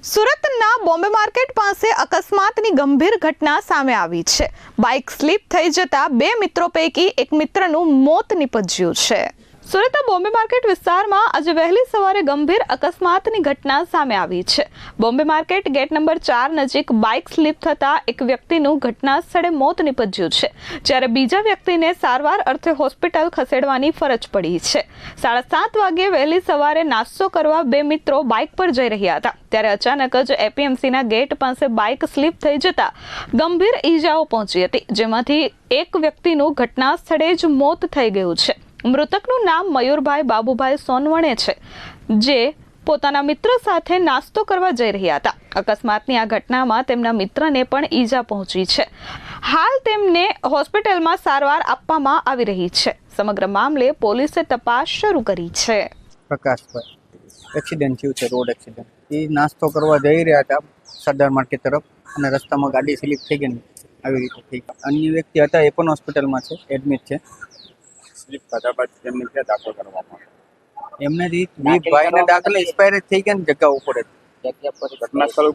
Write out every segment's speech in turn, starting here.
સુરતના બોમ્બે માર્કેટ પાસે અકસ્માતની ગંભીર ઘટના સામે આવી છે। બાઇક સ્લીપ થઈ જતા બે મિત્રો પૈકી એક મિત્રનું મોત નીપજ્યું છે। સુરતના બોમ્બે માર્કેટ વિસ્તારમાં આજે વહેલી સવારે ગંભીર અકસ્માતની ઘટના સામે આવી છે। બોમ્બે માર્કેટ ગેટ નંબર 4 નજીક બાઇક સ્લીપ થતા એક વ્યક્તિનું ઘટના સ્થળે મોત નીપજ્યું છે, જ્યારે બીજા વ્યક્તિને સારવાર અર્થે હોસ્પિટલ ખસેડવાની ફરજ પડી છે। 7:30 વાગ્યે વહેલી સવારે નાસ્તો કરવા બે મિત્રો બાઇક પર જઈ રહ્યા હતા, ત્યારે અચાનક જ એપીએમસીના ગેટ પાસે બાઇક સ્લીપ થઈ જતા ગંભીર ઈજાઓ પહોંચી હતી, જેમાંથી એક વ્યક્તિનું ઘટના સ્થળે જ મોત થઈ ગયું છે। મૃતકનું નામ મયુરભાઈ બાબુભાઈ સોનવણે છે, જે પોતાના મિત્ર સાથે નાસ્તો કરવા જઈ રહ્યા હતા। અકસ્માતની આ ઘટનામાં તેમના મિત્રને પણ ઈજા પહોંચી છે। હાલ તેમને હોસ્પિટલમાં સારવાર આપવામાં આવી રહી છે। સમગ્ર મામલે પોલીસે તપાસ શરૂ કરી છે। પ્રકાશભાઈ એક્સિડન્ટ થયું છે, રોડ એક્સિડન્ટ। એ નાસ્તો કરવા જઈ રહ્યા હતા સરદાર માર્કેટ તરફ, અને રસ્તામાં ગાડી સ્લીપ થઈ ગઈ, આવી રીતે થઈ। અન્ય વ્યક્તિ હતા, એ પણ હોસ્પિટલમાં છે, એડમિટ છે। સ્લીપ થતા બાદ તેમને ક્યાં દાખલ કરવામાં એમને ભાઈને દાખલ એક્સપાયર થઈ ગયા ને જગ્યા ઉપર જ, ઘટના સ્થળ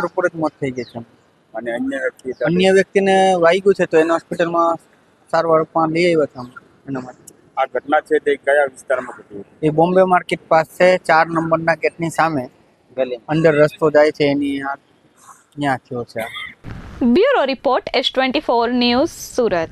ઉપર જ મોત થઈ ગઈ છે। અને અન્ય વ્યક્તિને વાગ્યું છે, તો એને હોસ્પિટલમાં સારવાર પણ લઈ આવ્યા છે એના માટે। આ ઘટના છે તે કયા વિસ્તારમાં ઘટી? એ બોમ્બે માર્કેટ પાસે 4 નંબરના ગેટની સામે અંદર રસ્તો જાય છે, એની ત્યાં થયો છે। Bureau report S24 news, Surat.